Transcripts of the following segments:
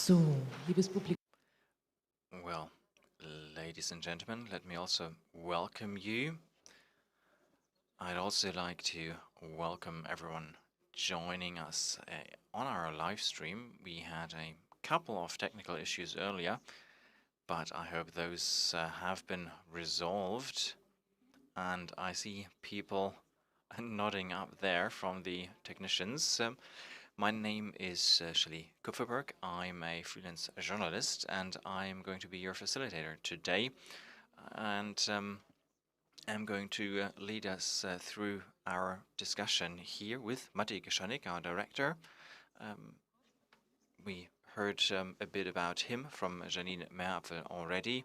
So, liebes Publikum. Well, ladies and gentlemen, let me also welcome you. I'd also like to welcome everyone joining us on our live stream. We had a couple of technical issues earlier, but I hope those have been resolved. And I see people nodding up there from the technicians. My name is Shelley Kupferberg. I'm a freelance journalist, and I'm going to be your facilitator today. And I'm going to lead us through our discussion here with Matti Geschanik, our director. We heard a bit about him from Janine Meerapfel already.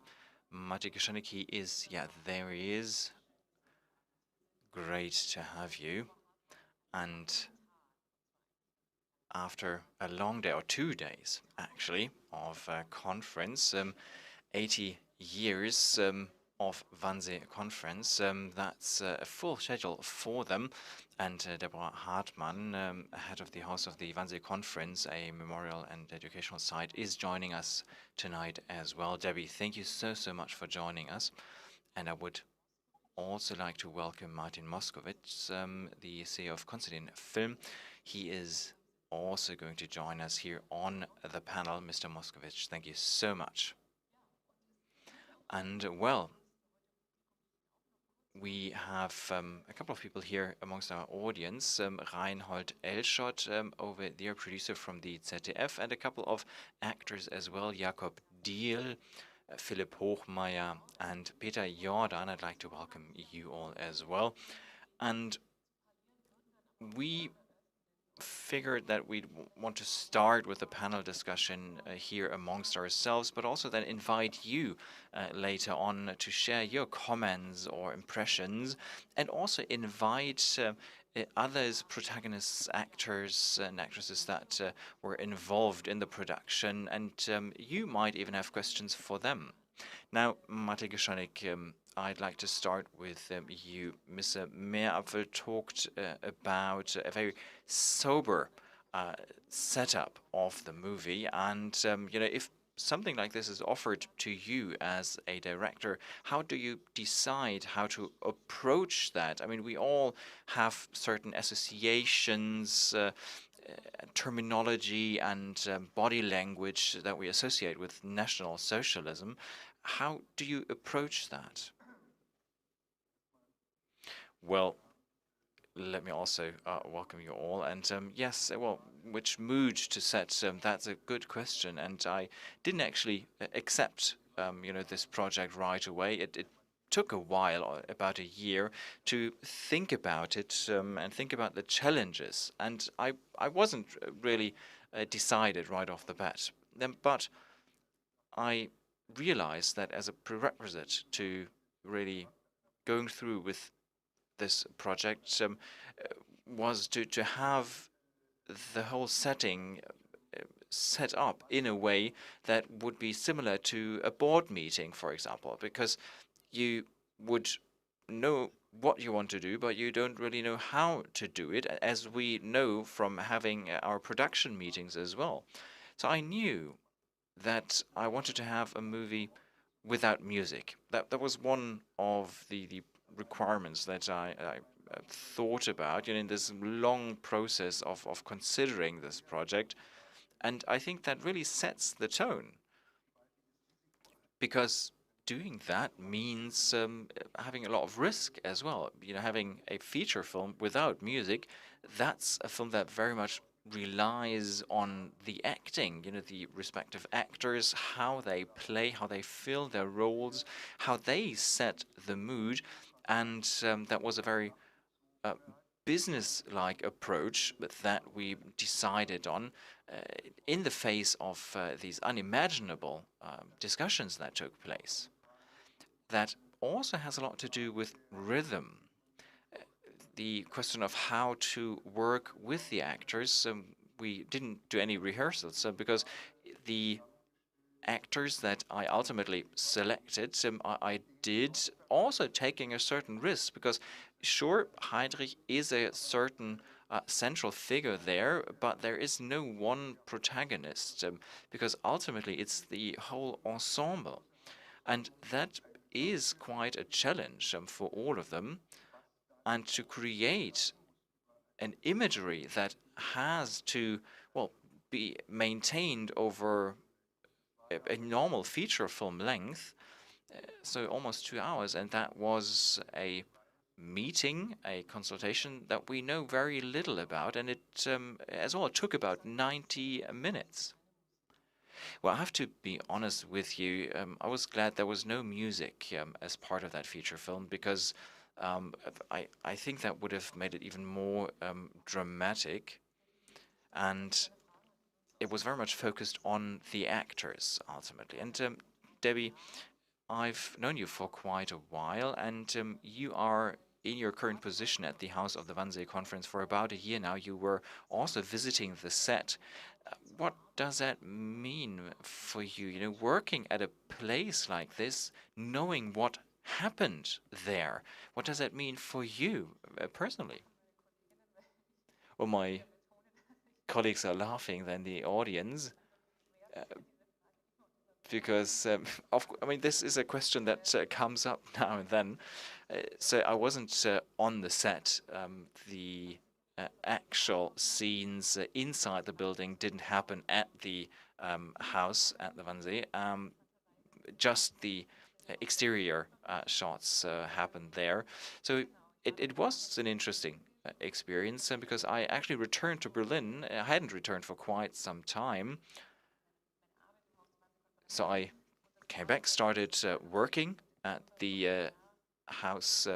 Matti Geschanik, he is, yeah, there he is. Great to have you. And after a long day, or 2 days actually, of conference, 80 years of Wannsee Conference, that's a full schedule for them. And Deborah Hartmann, head of the House of the Wannsee Conference, a memorial and educational site, is joining us tonight as well. Debbie, thank you so much for joining us. And I would also like to welcome Martin Moskowitz, the CEO of Constantin Film. He is also going to join us here on the panel. Mr. Moskowitz, thank you so much. And well, we have a couple of people here amongst our audience. Reinhold Elschott, over there, producer from the ZDF, and a couple of actors as well, Jakob Diehl, Philipp Hochmeier, and Peter Jordan. I'd like to welcome you all as well. And we figured that we'd want to start with a panel discussion here amongst ourselves, but also then invite you later on to share your comments or impressions, and also invite others, protagonists, actors and actresses that were involved in the production, and you might even have questions for them. Now, Matti Geschanik, I'd like to start with you. Mr. Meerapfel talked about a very sober setup of the movie, and if something like this is offered to you as a director, how do you decide how to approach that? I mean, we all have certain associations, terminology and body language that we associate with National Socialism. How do you approach that? Well, let me also welcome you all. And yes, well, which mood to set? That's a good question. And I didn't actually accept, this project right away. It took a while, about a year, to think about it and think about the challenges. And I wasn't really decided right off the bat. But I realized that as a prerequisite to really going through with this project was to have the whole setting set up in a way that would be similar to a board meeting, for example, because you would know what you want to do, but you don't really know how to do it, as we know from having our production meetings as well. So I knew that I wanted to have a movie without music. That was one of the requirements that I thought about in this long process of considering this project. And I think that really sets the tone, because doing that means having a lot of risk as well. Having a feature film without music, that's a film that very much relies on the acting, the respective actors, how they play, how they fill their roles, how they set the mood. And that was a very business-like approach that we decided on in the face of these unimaginable discussions that took place. That also has a lot to do with rhythm. The question of how to work with the actors. We didn't do any rehearsals because the actors that I ultimately selected, I did also taking a certain risk, because sure, Heinrich is a certain central figure there, but there is no one protagonist, because ultimately it's the whole ensemble. And that is quite a challenge for all of them. And to create an imagery that has to, well, be maintained over a normal feature film length, so almost 2 hours, and that was a meeting, a consultation that we know very little about, and it as well took about 90 minutes. Well, I have to be honest with you. I was glad there was no music as part of that feature film, because I think that would have made it even more dramatic, and it was very much focused on the actors ultimately. And Debbie, I've known you for quite a while, and you are in your current position at the House of the Wannsee Conference for about a year now. You were also visiting the set. What does that mean for you? You know, working at a place like this, knowing what happened there. What does that mean for you personally? Well, my colleagues are laughing in the audience, uh, because I mean, this is a question that comes up now and then. So I wasn't on the set. The actual scenes inside the building didn't happen at the house at the Wannsee. Just the exterior shots happened there. So it was an interesting experience, because I actually returned to Berlin. I hadn't returned for quite some time. So I came back, started working at the house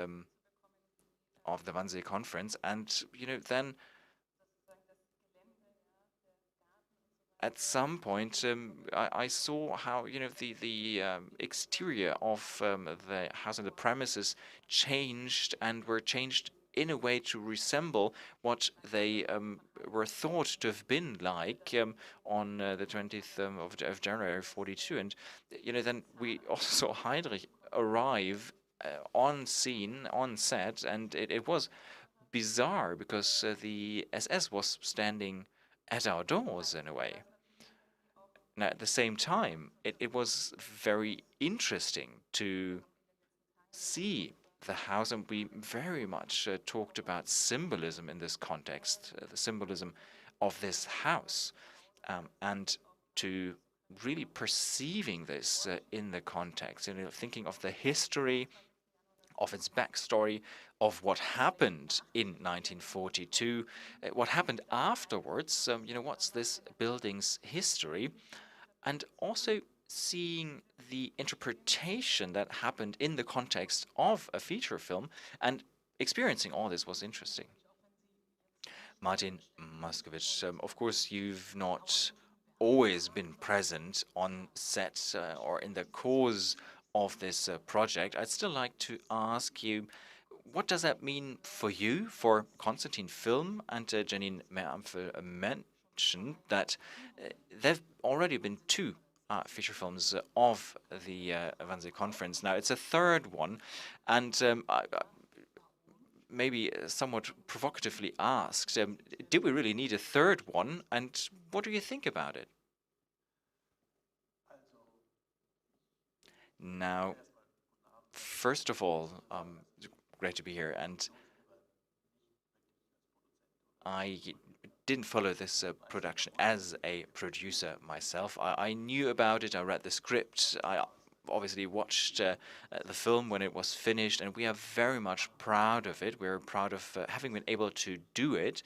of the Wannsee Conference, and then at some point I saw how the exterior of the house and the premises changed, and were changed in a way to resemble what they were thought to have been like on the 20th of January 42. And then we also saw Heinrich arrive on scene, on set, and it was bizarre, because the SS was standing at our doors in a way. Now, at the same time, it was very interesting to see the house, and we very much talked about symbolism in this context, the symbolism of this house, and to really perceiving this in the context, thinking of the history, of its backstory, of what happened in 1942, what happened afterwards, what's this building's history, and also seeing the interpretation that happened in the context of a feature film, and experiencing all this was interesting. Martin Maskovich, of course, you've not always been present on set or in the cause of this project. I'd still like to ask you, what does that mean for you, for Constantine Film? And Janine Merampel mentioned that there've already been two feature films of the Wannsee Conference. Now it's a third one, and maybe somewhat provocatively asked, did we really need a third one? And what do you think about it? Now, first of all, great to be here, and I didn't follow this production as a producer myself. I knew about it, I read the script, I obviously watched the film when it was finished, and we are very much proud of it. We're proud of having been able to do it.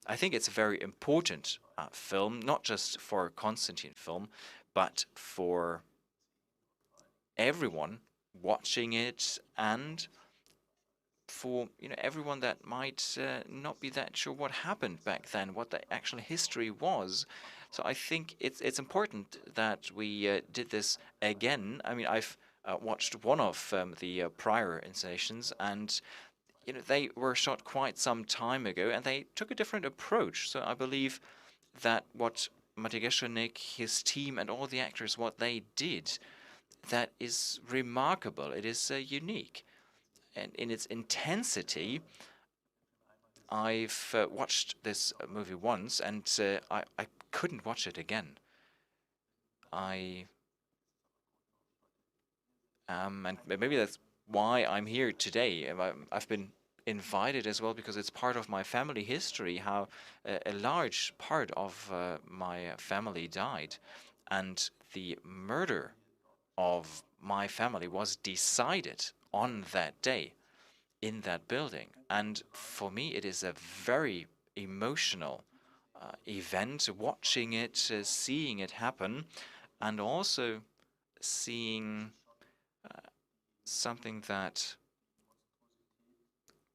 I think it's a very important film, not just for Constantine Film, but for everyone watching it, and for everyone that might not be that sure what happened back then, what the actual history was. So I think it's important that we did this again. I mean, I've watched one of the prior installations, and they were shot quite some time ago, and they took a different approach. So I believe that what Matej Geshenik, his team, and all the actors, what they did, that is remarkable. It is unique. And in its intensity, I've watched this movie once, and I couldn't watch it again. I and maybe that's why I'm here today. I've been invited as well because it's part of my family history. How a large part of my family died, and the murder of my family was decided on that day in that building. And for me, it is a very emotional event, watching it, seeing it happen, and also seeing something that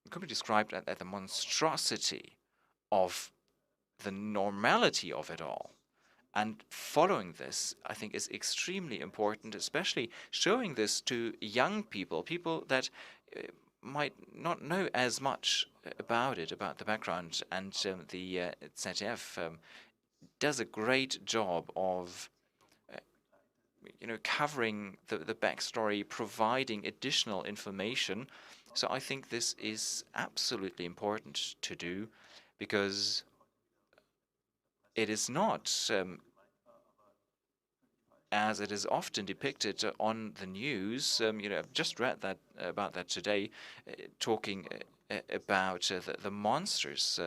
could be described as the monstrosity of the normality of it all. And following this, I think, is extremely important, especially showing this to young people, people that might not know as much about it, about the background. And the ZDF does a great job of covering the backstory, providing additional information. So I think this is absolutely important to do, because it is not as it is often depicted on the news. I've just read that about that today, talking about the monsters,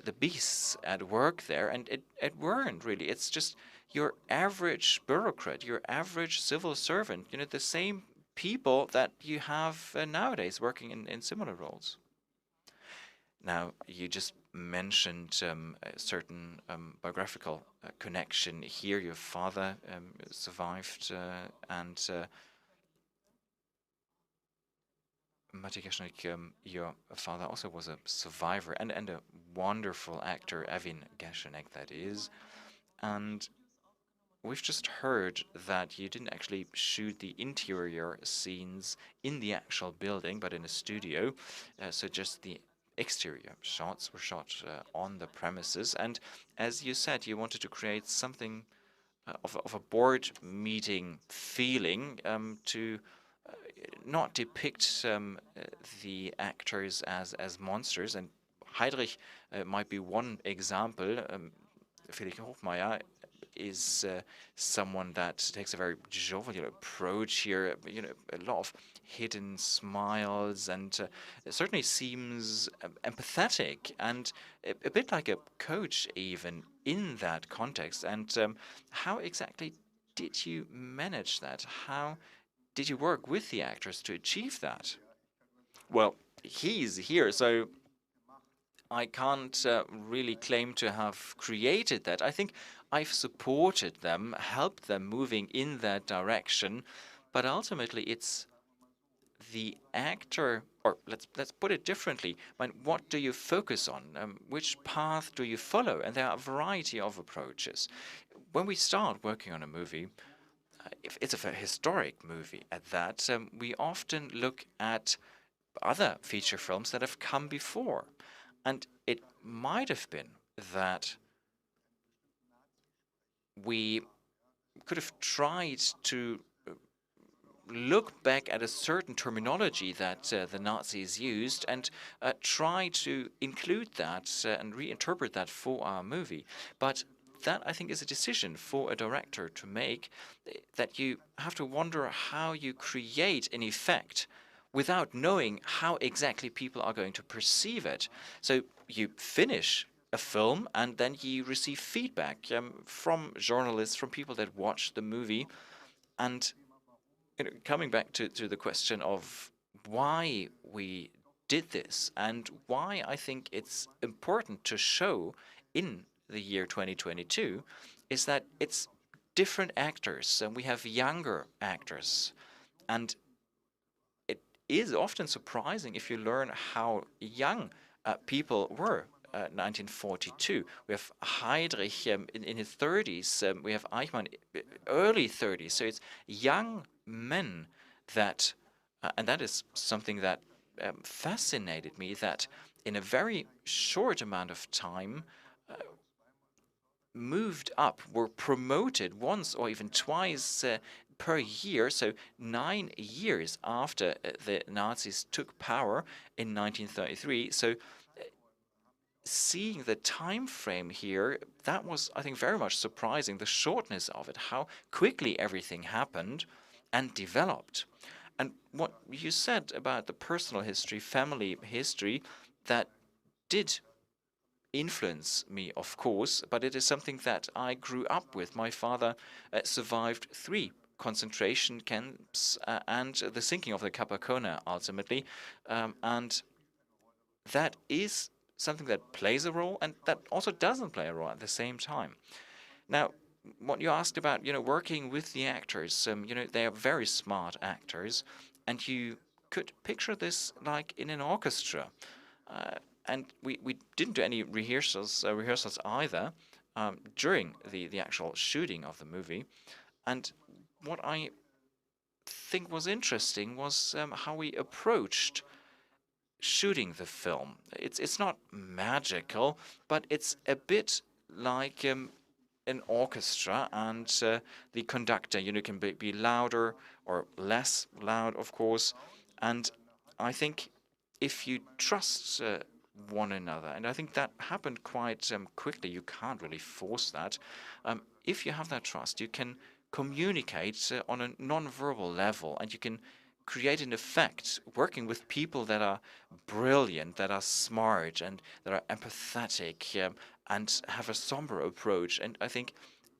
the beasts at work there, and it weren't really. It's just your average bureaucrat, your average civil servant. The same people that you have nowadays working in similar roles. Now, you just mentioned a certain biographical connection here. Your father survived, and Matti Geschnick, your father also was a survivor and a wonderful actor, Evin Geschnick, that is. And we've just heard that you didn't actually shoot the interior scenes in the actual building, but in a studio. So just the exterior shots were shot on the premises. And as you said, you wanted to create something of a board meeting feeling, to not depict the actors as monsters. And Heydrich might be one example. Felix Hochmeier is someone that takes a very jovial approach here. A lot of hidden smiles, and it certainly seems empathetic and a bit like a coach even in that context. And how exactly did you manage that? How did you work with the actors to achieve that? Well, he's here, so I can't really claim to have created that. I think I've supported them, helped them moving in that direction, but ultimately it's the actor, or let's put it differently. What do you focus on? Which path do you follow? And there are a variety of approaches. When we start working on a movie, if it's a very historic movie at that, we often look at other feature films that have come before. And it might have been that we could have tried to look back at a certain terminology that the Nazis used and try to include that and reinterpret that for our movie. But that, I think, is a decision for a director to make, that you have to wonder how you create an effect without knowing how exactly people are going to perceive it. So you finish a film and then you receive feedback from journalists, from people that watch the movie. And coming back to the question of why we did this and why I think it's important to show in the year 2022 is that it's different actors, and we have younger actors. And it is often surprising if you learn how young people were. 1942. We have Heydrich in his 30s. We have Eichmann early 30s. So it's young men that, and that is something that fascinated me, that in a very short amount of time moved up, were promoted once or even twice per year. So 9 years after the Nazis took power in 1933. So seeing the time frame here, that was, I think, very much surprising, the shortness of it, how quickly everything happened and developed. And what you said about the personal history, family history, that did influence me, of course, but it is something that I grew up with. My father survived 3 concentration camps and the sinking of the Capacona ultimately. And that is something that plays a role and that also doesn't play a role at the same time. Now, what you asked about, working with the actors, they are very smart actors, and you could picture this like in an orchestra. Uh, and we didn't do any rehearsals either during the actual shooting of the movie. And what I think was interesting was how we approached shooting the film. It's not magical, but it's a bit like an orchestra, and the conductor, can be louder or less loud, of course. And I think if you trust one another, and I think that happened quite quickly, you can't really force that. If you have that trust, you can communicate on a non-verbal level, and you can create an effect working with people that are brilliant, that are smart, and that are empathetic, and have a somber approach. And I think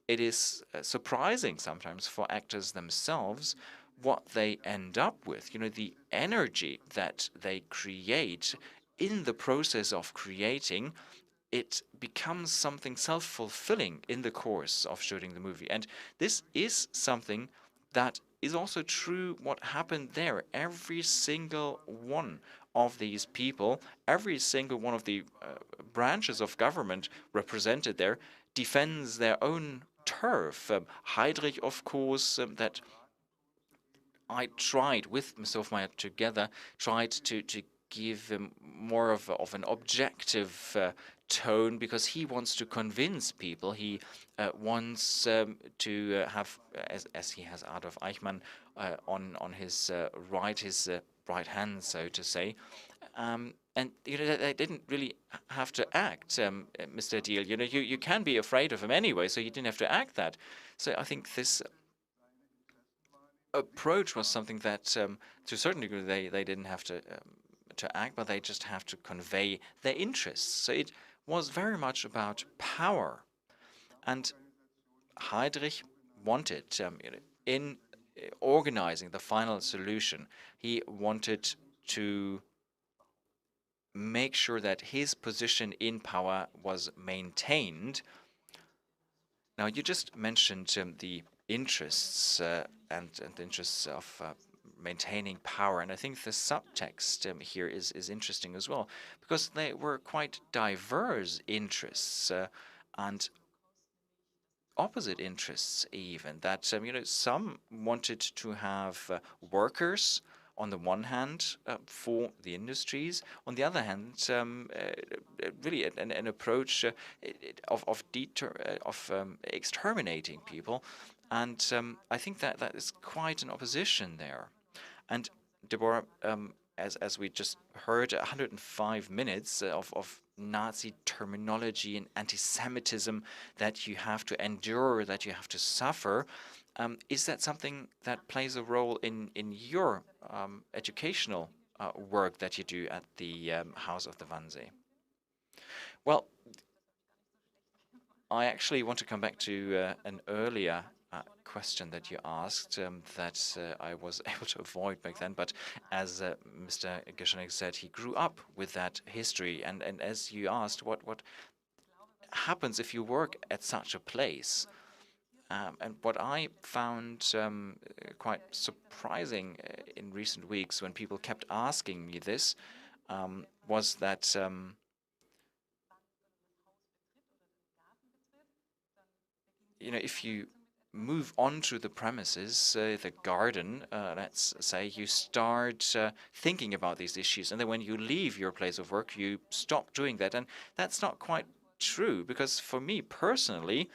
it is surprising sometimes for actors themselves what they end up with. The energy that they create in the process of creating, it becomes something self-fulfilling in the course of shooting the movie. And this is something that is also true what happened there. Every single one of these people, every single one of the branches of government represented there, defends their own turf. Heydrich, of course, that I tried with Mr. Hofmeier together, tried to give more of an objective tone, because he wants to convince people. He wants to have, as he has Adolf Eichmann on his right hand, so to say. And they didn't really have to act, Mr. Deal. You can be afraid of him anyway, so you didn't have to act that. So I think this approach was something that, to a certain degree, they didn't have to act, but they just have to convey their interests. So it was very much about power, and Heydrich wanted, in organizing the final solution, he wanted to make sure that his position in power was maintained. Now, you just mentioned the interests and the interests of maintaining power, and I think the subtext here is interesting as well, because they were quite diverse interests and opposite interests even. That some wanted to have workers on the one hand for the industries, on the other hand, really an approach of exterminating people, and I think that is quite an opposition there. And Deborah, as we just heard, 105 minutes of Nazi terminology and anti-Semitism that you have to endure, that you have to suffer. Is that something that plays a role in your educational work that you do at the House of the Wannsee? Well, I actually want to come back to an earlier question that you asked that I was able to avoid back then. But as Mr. Geschonek said, he grew up with that history. And as you asked, what happens if you work at such a place? And what I found quite surprising in recent weeks, when people kept asking me this, was that if you move onto the premises, the garden, let's say, you start thinking about these issues, and then when you leave your place of work, you stop doing that. And that's not quite true, because for me personally,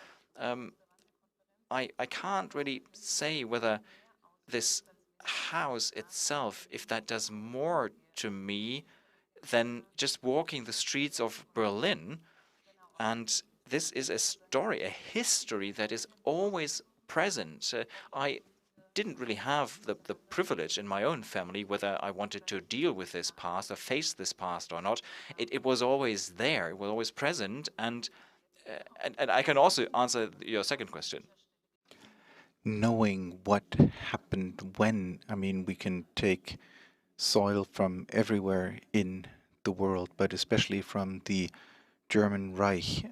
I can't really say whether this house itself, if that does more to me than just walking the streets of Berlin. And this is a story, a history that is always present. I didn't really have the privilege in my own family whether I wanted to deal with this past or face this past or not. It was always there, it was always present. And I can also answer your second question. Knowing what happened when, I mean, we can take soil from everywhere in the world, but especially from the German Reich.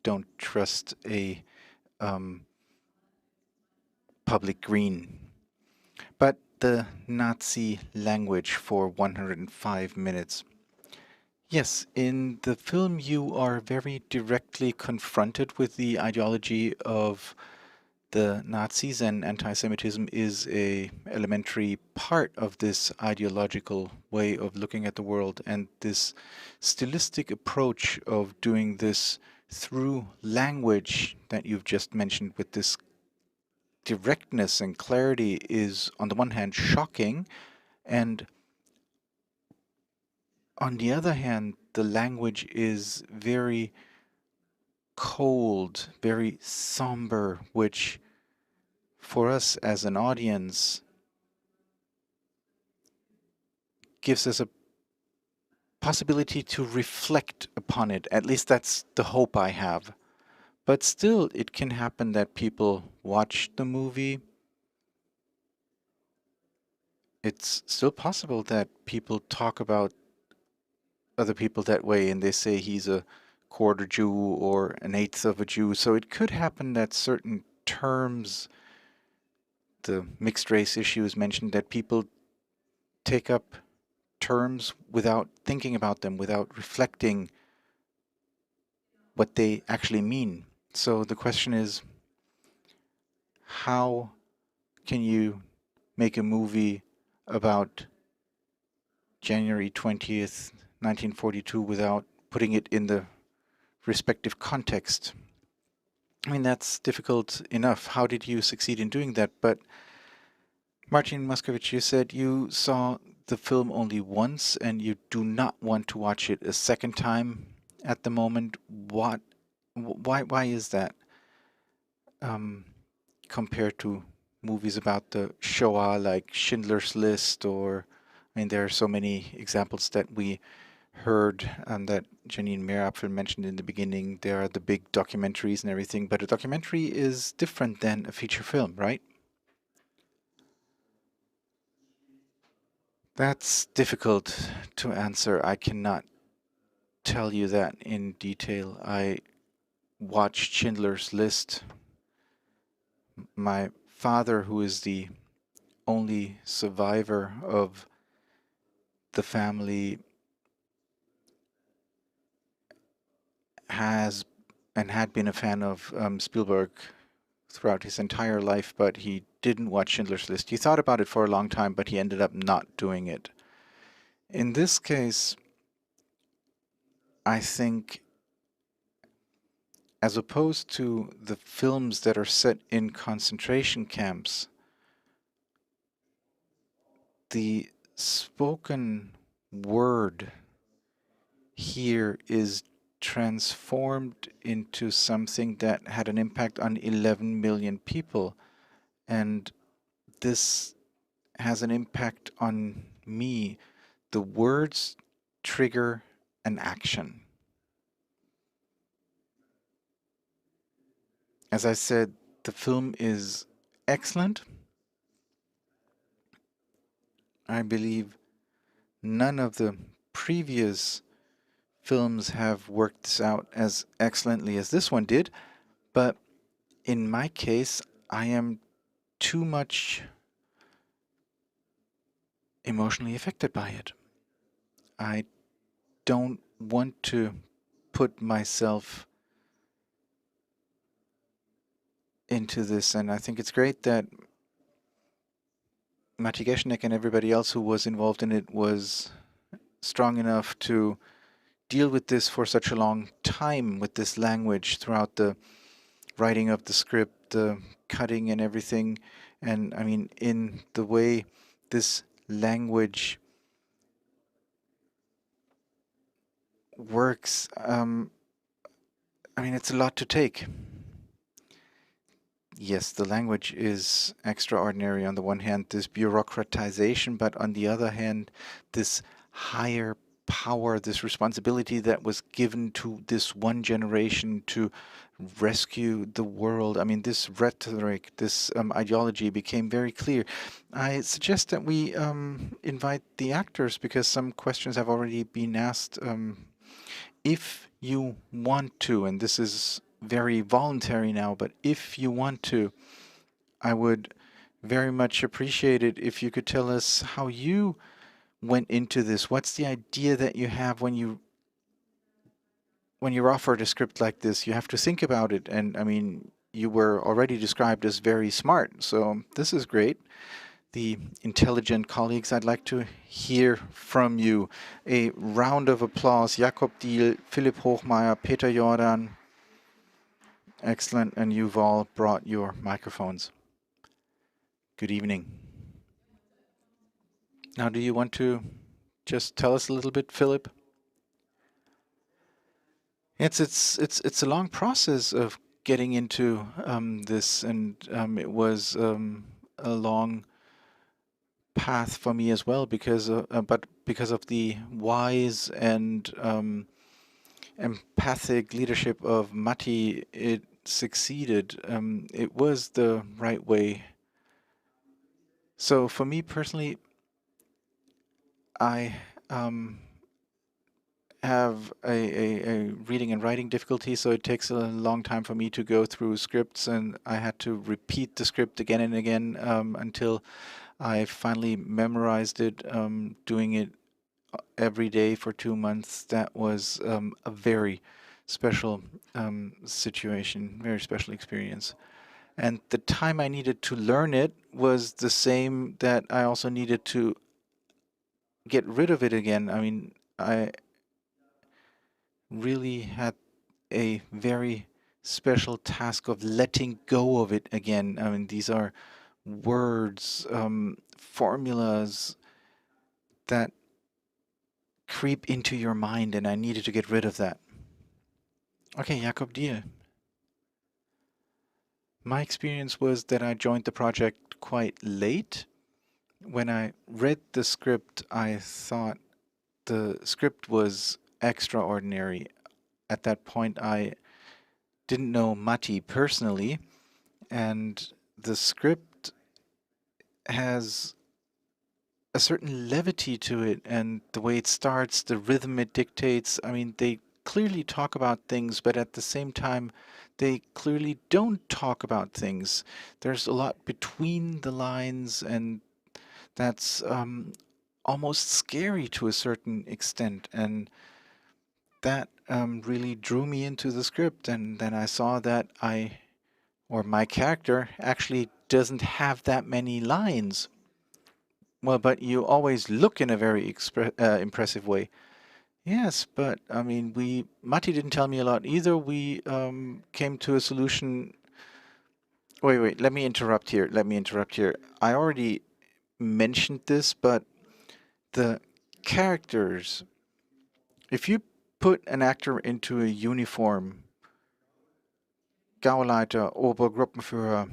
Don't trust a public green. But the Nazi language for 105 minutes. Yes, in the film you are very directly confronted with the ideology of the Nazis, and anti-Semitism is a elementary part of this ideological way of looking at the world, and this stylistic approach of doing this through language that you've just mentioned with this directness and clarity is on the one hand shocking, and on the other hand the language is very cold, very somber, which for us as an audience gives us a possibility to reflect upon it. At least that's the hope I have. But still, it can happen that people watch the movie. It's still possible that people talk about other people that way and they say he's a quarter Jew or an eighth of a Jew. So it could happen that certain terms, the mixed race issue is mentioned, that people take up terms without thinking about them, without reflecting what they actually mean. So the question is, how can you make a movie about January 20th, 1942 without putting it in the respective context? I mean, that's difficult enough. How did you succeed in doing that? But Martin Moskowitz, you said you saw the film only once and you do not want to watch it a second time at the moment. Why is that? Compared to movies about the Shoah like Schindler's List, or I mean there are so many examples that we heard and that Janine Meerapfel mentioned in the beginning. There are the big documentaries and everything, but a documentary is different than a feature film, right? That's difficult to answer. I cannot tell you that in detail. I watched Schindler's List. My father, who is the only survivor of the family, has and had been a fan of Spielberg throughout his entire life, but he didn't watch Schindler's List. He thought about it for a long time, but he ended up not doing it. In this case, I think, as opposed to the films that are set in concentration camps, the spoken word here is transformed into something that had an impact on 11 million people. And this has an impact on me. The words trigger an action. As I said, the film is excellent. I believe none of the previous films have worked this out as excellently as this one did, but in my case, I am too much emotionally affected by it. I don't want to put myself into this, and I think it's great that Mati Geschnek and everybody else who was involved in it was strong enough to deal with this for such a long time with this language throughout the writing of the script, the cutting and everything. And I mean, in the way this language works, I mean, it's a lot to take. Yes, the language is extraordinary on the one hand, this bureaucratization, but on the other hand, this higher power, this responsibility that was given to this one generation to rescue the world. I mean, this rhetoric, this ideology became very clear. I suggest that we invite the actors because some questions have already been asked. If you want to, and this is very voluntary now, but if you want to, I would very much appreciate it if you could tell us how you went into this. What's the idea that you have when you're offered a script like this? You have to think about it, and I mean, you were already described as very smart, so this is great. The intelligent colleagues, I'd like to hear from you. A round of applause. Jakob Diehl, Philipp Hochmeier, Peter Jordan. Excellent, and you've all brought your microphones. Good evening. Now, do you want to just tell us a little bit, Philip? It's a long process of getting into this, and it was a long path for me as well but because of the wise and empathic leadership of Matti, it succeeded. It was the right way. So for me personally, I have a reading and writing difficulty, so it takes a long time for me to go through scripts, and I had to repeat the script again and again until I finally memorized it, doing it every day for 2 months. That was a very special situation, very special experience. And the time I needed to learn it was the same that I also needed to get rid of it again. I mean, I really had a very special task of letting go of it again. I mean, these are words, formulas that creep into your mind, and I needed to get rid of that. Okay, Jakob Diehl. My experience was that I joined the project quite late. When I read the script, I thought the script was extraordinary. At that point, I didn't know Matti personally, and the script has a certain levity to it, and the way it starts, the rhythm it dictates. I mean, they clearly talk about things, but at the same time, they clearly don't talk about things. There's a lot between the lines, and that's almost scary to a certain extent. And that really drew me into the script. And then I saw that my character actually doesn't have that many lines. Well, but you always look in a very impressive way. Yes, but I mean, Matti didn't tell me a lot either. We came to a solution. Wait, let me interrupt here. I already mentioned this, but the characters, if you put an actor into a uniform, Gauleiter, Obergruppenführer,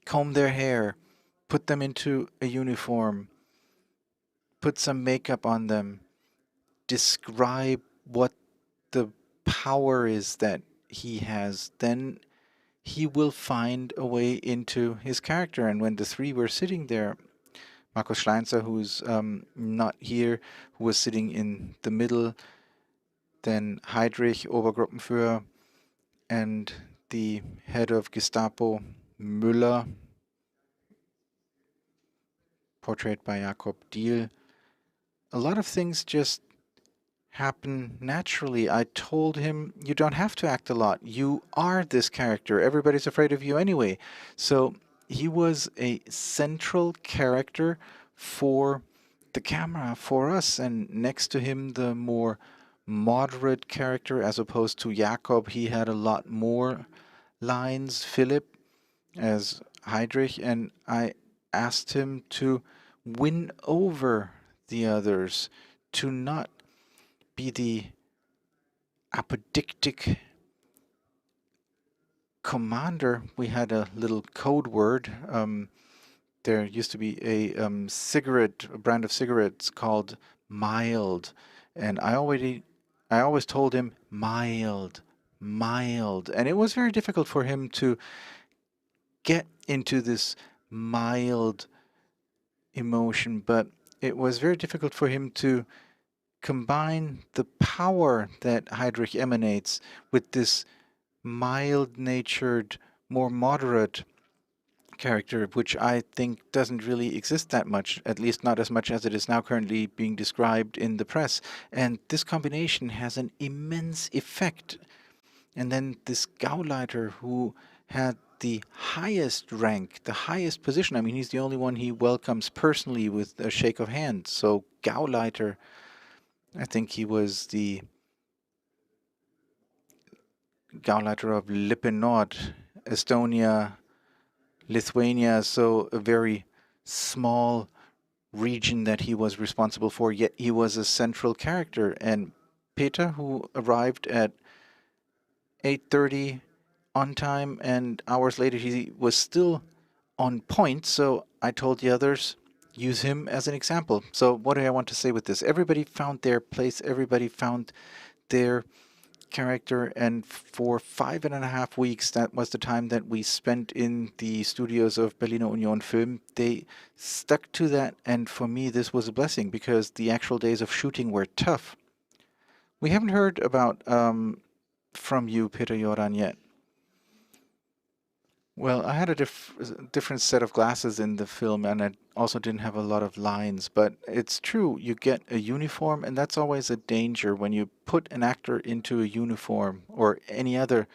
comb their hair, put them into a uniform, put some makeup on them, describe what the power is that he has, then he will find a way into his character. And when the three were sitting there, Markus Schleinzer, who's not here, who was sitting in the middle, then Heydrich, Obergruppenführer, and the head of Gestapo, Müller, portrayed by Jakob Diehl. A lot of things just happen naturally. I told him, you don't have to act a lot. You are this character. Everybody's afraid of you anyway. So he was a central character for the camera, for us. And next to him, the more moderate character, as opposed to Jakob, he had a lot more lines. Philip as Heydrich, and I asked him to win over the others, to not be the apodictic commander. We had a little code word. There used to be a brand of cigarettes called Mild, and I always told him mild, mild, and it was very difficult for him to get into this mild emotion, but it was very difficult for him to combine the power that Heydrich emanates with this mild-natured, more moderate character, which I think doesn't really exist that much, at least not as much as it is now currently being described in the press. And this combination has an immense effect. And then this Gauleiter, who had the highest rank, the highest position. I mean, he's the only one he welcomes personally with a shake of hands. So Gauleiter, I think he was the Gauleiter of Lippe Nord, Estonia, Lithuania, so a very small region that he was responsible for, yet he was a central character. And Peter, who arrived at 8:30 on time, and hours later he was still on point, so I told the others, use him as an example. So what do I want to say with this? Everybody found their place, everybody found their character, and for 5.5 weeks, that was the time that we spent in the studios of Berliner Union Film. They stuck to that, and for me this was a blessing because the actual days of shooting were tough. We haven't heard about from you, Peter Jordan, yet. Well, I had a different set of glasses in the film, and I also didn't have a lot of lines. But it's true, you get a uniform, and that's always a danger when you put an actor into a uniform or any other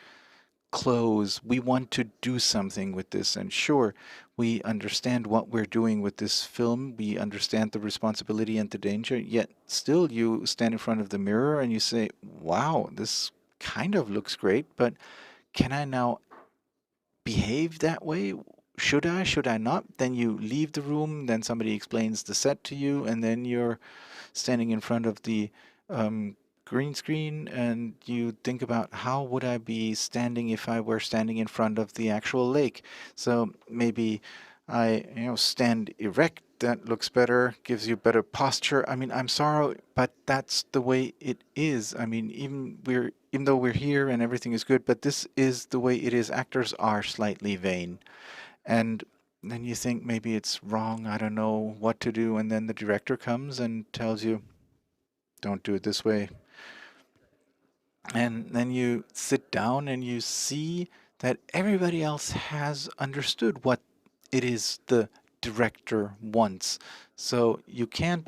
clothes. We want to do something with this, and sure, we understand what we're doing with this film. We understand the responsibility and the danger, yet still you stand in front of the mirror and you say, wow, this kind of looks great, but can I now behave that way? Should I? Should I not? Then you leave the room, then somebody explains the set to you, and then you're standing in front of the green screen and you think about how would I be standing if I were standing in front of the actual lake. So maybe I stand erect. That looks better, gives you better posture. I mean, I'm sorry, but that's the way it is. I mean, even though we're here and everything is good, but this is the way it is. Actors are slightly vain. And then you think maybe it's wrong, I don't know what to do, and then the director comes and tells you, don't do it this way. And then you sit down and you see that everybody else has understood what it is the director wants. So you can't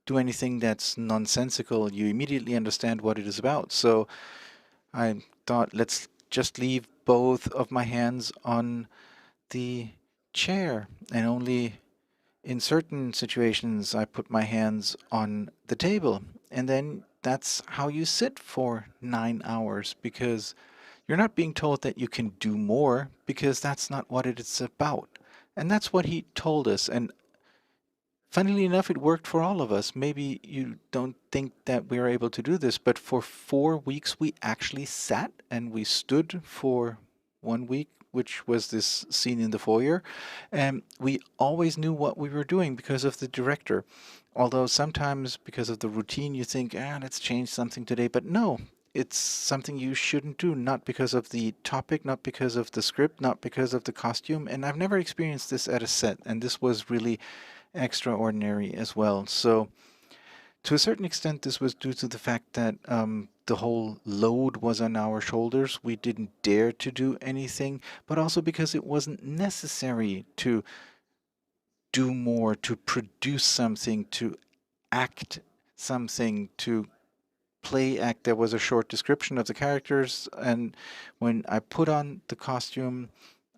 do anything that's nonsensical. You immediately understand what it is about. So I thought, let's just leave both of my hands on the chair, and only in certain situations I put my hands on the table. And then that's how you sit for 9 hours, because you're not being told that you can do more, because that's not what it is about. And that's what he told us. And funnily enough, it worked for all of us. Maybe you don't think that we're able to do this, but for 4 weeks we actually sat and we stood for 1 week, which was this scene in the foyer. And we always knew what we were doing because of the director. Although sometimes because of the routine you think, let's change something today. But no, it's something you shouldn't do, not because of the topic, not because of the script, not because of the costume. And I've never experienced this at a set, and this was really extraordinary as well. So to a certain extent, this was due to the fact that the whole load was on our shoulders. We didn't dare to do anything, but also because it wasn't necessary to do more, to produce something, to act something, to play act. There was a short description of the characters, and when I put on the costume,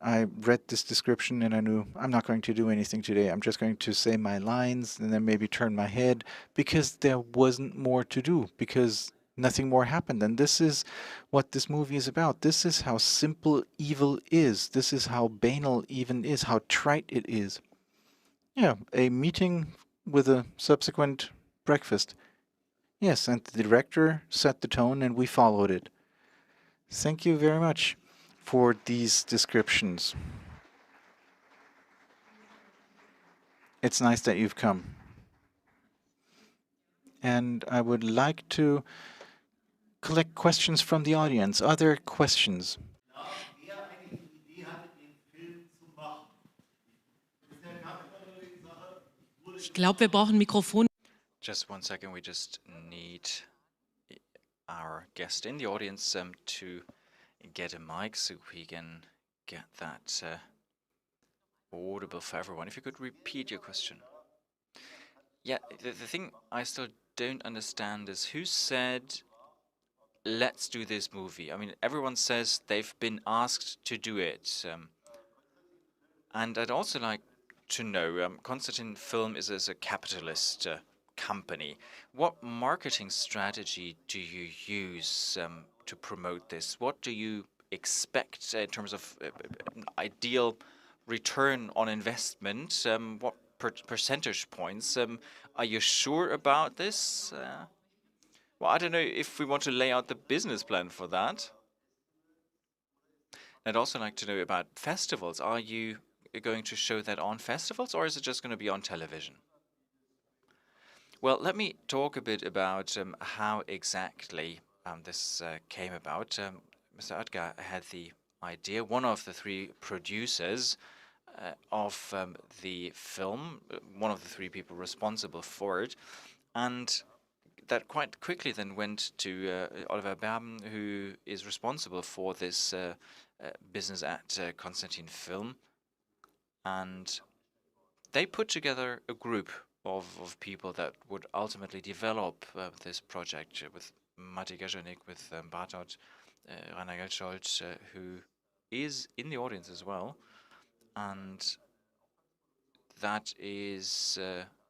I read this description and I knew I'm not going to do anything today. I'm just going to say my lines and then maybe turn my head, because there wasn't more to do, because nothing more happened. And this is what this movie is about. This is how simple evil is. This is how banal even is, how trite it is. Yeah, a meeting with a subsequent breakfast. Yes, and the director set the tone and we followed it. Thank you very much for these descriptions. It's nice that you've come. And I would like to collect questions from the audience. Other questions? Ich glaube, wir brauchen Mikrofon. Just 1 second, we just need our guest in the audience to get a mic so we can get that audible for everyone. If you could repeat your question. Yeah, the thing I still don't understand is who said, let's do this movie? I mean, everyone says they've been asked to do it. And I'd also like to know, Konstantin Film is a capitalist company. What marketing strategy do you use to promote this? What do you expect in terms of ideal return on investment? What percentage points? Are you sure about this? Well, I don't know if we want to lay out the business plan for that. I'd also like to know about festivals. Are you going to show that on festivals, or is it just going to be on television? Well, let me talk a bit about how exactly this came about. Mr. Oetker had the idea, one of the three producers of the film, one of the three people responsible for it, and that quite quickly then went to Oliver Berben, who is responsible for this business at Konstantin Film, and they put together a group of people that would ultimately develop this project with Matti Gajanik, with Bartot, Rainer Geldscholz, who is in the audience as well. And that is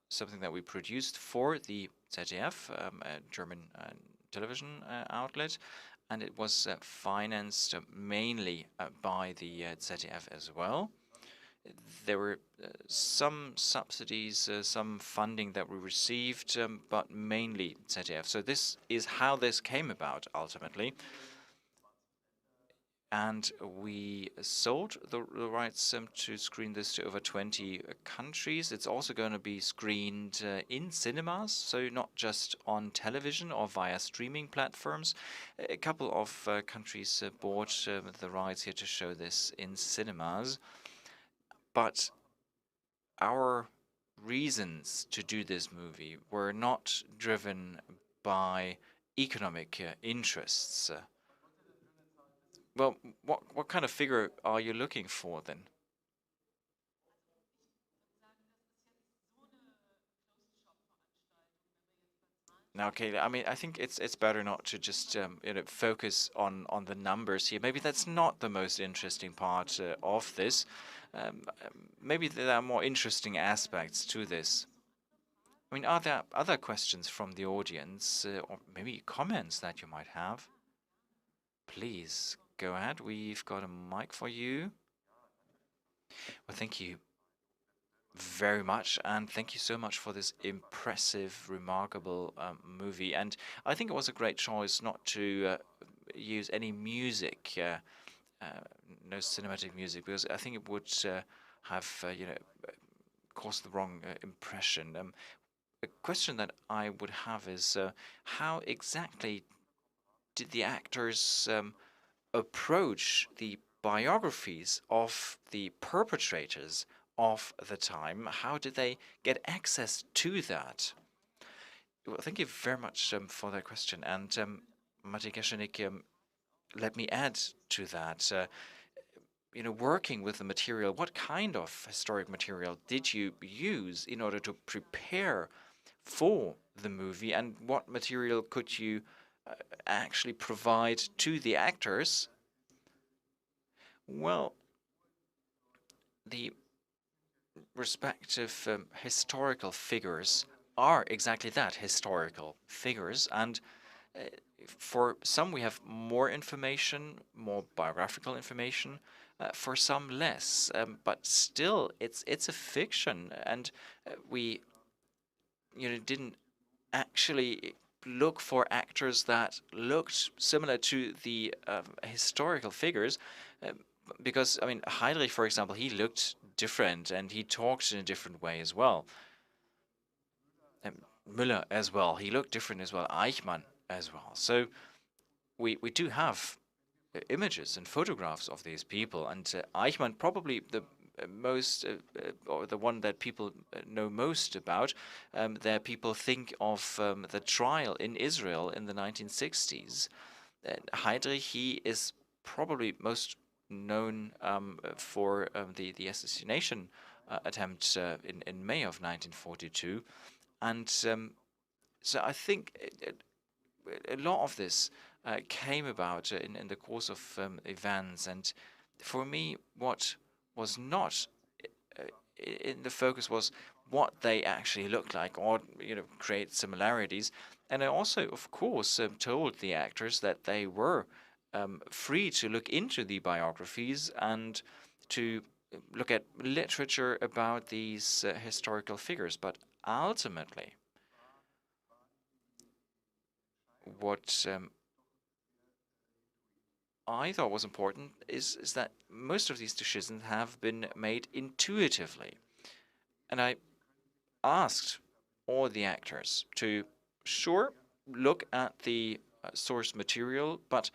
something that we produced for the ZDF, a German television outlet, and it was financed mainly by the ZDF as well. There were some subsidies, some funding that we received, but mainly ZDF. So this is how this came about ultimately. And we sold the rights to screen this to over 20 countries. It's also going to be screened in cinemas, so not just on television or via streaming platforms. A couple of countries bought the rights here to show this in cinemas. But our reasons to do this movie were not driven by economic interests. Well, what kind of figure are you looking for then? Now, okay, I mean, I think it's better not to just focus on the numbers here. Maybe that's not the most interesting part of this. Maybe there are more interesting aspects to this. I mean, are there other questions from the audience or maybe comments that you might have? Please go ahead. We've got a mic for you. Well, thank you very much, and thank you so much for this impressive, remarkable movie. And I think it was a great choice not to use any music, no cinematic music, because I think it would have, caused the wrong impression. A question that I would have is how exactly did the actors approach the biographies of the perpetrators of the time? How did they get access to that? Well, thank you very much for that question. And Matti Geshenik, let me add to that. Working with the material, what kind of historic material did you use in order to prepare for the movie, and what material could you actually provide to the actors? Well, the respective historical figures are exactly that, historical figures, and for some we have more information, more biographical information, for some less, but still it's a fiction, and we didn't actually look for actors that looked similar to the historical figures, because I mean Heinrich, for example, he looked different and he talked in a different way as well. And Müller as well, he looked different as well. Eichmann as well. So we do have images and photographs of these people, and Eichmann probably the most or the one that people know most about. That people think of the trial in Israel in the 1960s. Heydrich, he is probably most known for the assassination attempt in May of 1942, and so I think a lot of this came about in the course of events. And for me, what was not in the focus was what they actually looked like, or create similarities. And I also, of course, told the actors that they were free to look into the biographies and to look at literature about these historical figures. But ultimately, what I thought was important is that most of these decisions have been made intuitively. And I asked all the actors to, sure, look at the source material, but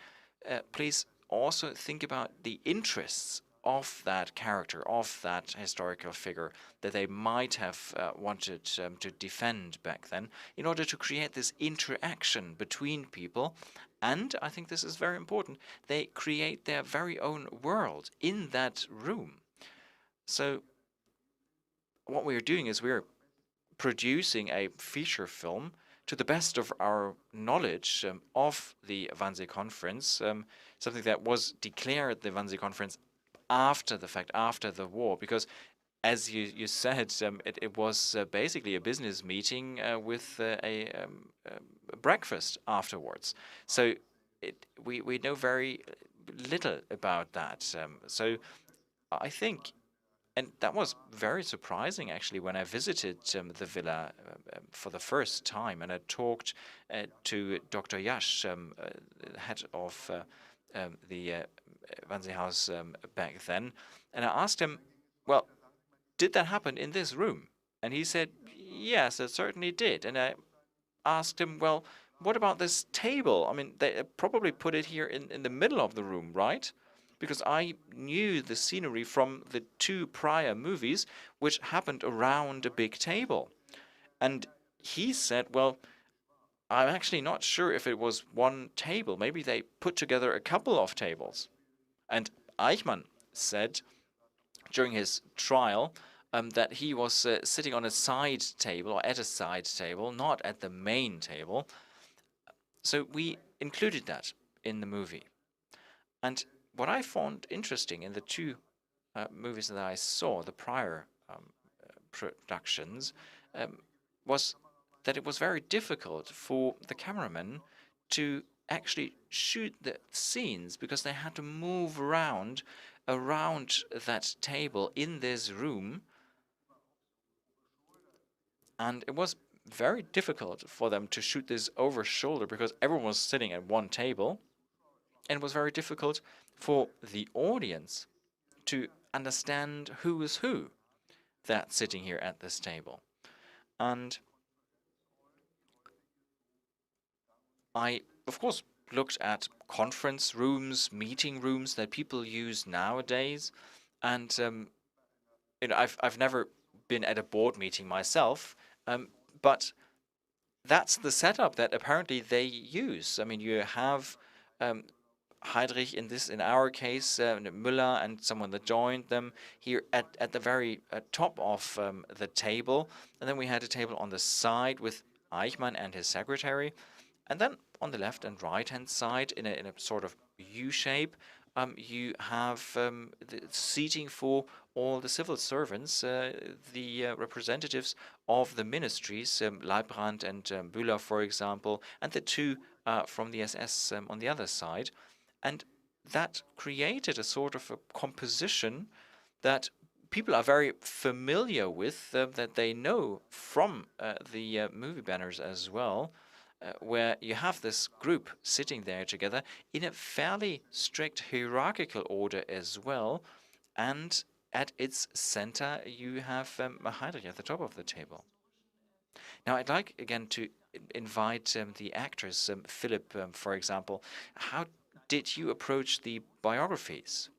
please also think about the interests of that character, of that historical figure that they might have wanted to defend back then, in order to create this interaction between people. And I think this is very important. They create their very own world in that room. So what we're doing is we're producing a feature film to the best of our knowledge of the Wannsee Conference, something that was declared the Wannsee Conference after the fact, after the war, because as you said, it was basically a business meeting with a breakfast afterwards. So we know very little about that. So I think, and that was very surprising actually when I visited the villa for the first time, and I talked to Dr. Jasch, head of the Wannsee House back then, and I asked him, well, did that happen in this room? And he said, yes, it certainly did. And I asked him, well, what about this table? I mean, they probably put it here in the middle of the room, right? Because I knew the scenery from the two prior movies, which happened around a big table. And he said, well, I'm actually not sure if it was one table. Maybe they put together a couple of tables. And Eichmann said during his trial that he was sitting on a side table, or at a side table, not at the main table. So we included that in the movie. And what I found interesting in the two movies that I saw, the prior productions, was that it was very difficult for the cameramen to actually shoot the scenes, because they had to move around that table in this room, and it was very difficult for them to shoot this over shoulder because everyone was sitting at one table, and it was very difficult for the audience to understand who is who that's sitting here at this table. And I, of course, looked at conference rooms, meeting rooms that people use nowadays, and I've never been at a board meeting myself, but that's the setup that apparently they use. I mean, you have Heydrich in our case, Müller and someone that joined them here at the very top of the table, and then we had a table on the side with Eichmann and his secretary, and then on the left and right hand side in a sort of U shape, you have the seating for all the civil servants, the representatives of the ministries, Leibrand and Bühler, for example, and the two from the SS on the other side. And that created a sort of a composition that people are very familiar with, that they know from the movie banners as well. where you have this group sitting there together in a fairly strict hierarchical order as well, and at its center you have Heinrich at the top of the table. Now, I'd like again to invite the actors, Philip, for example. How did you approach the biographies?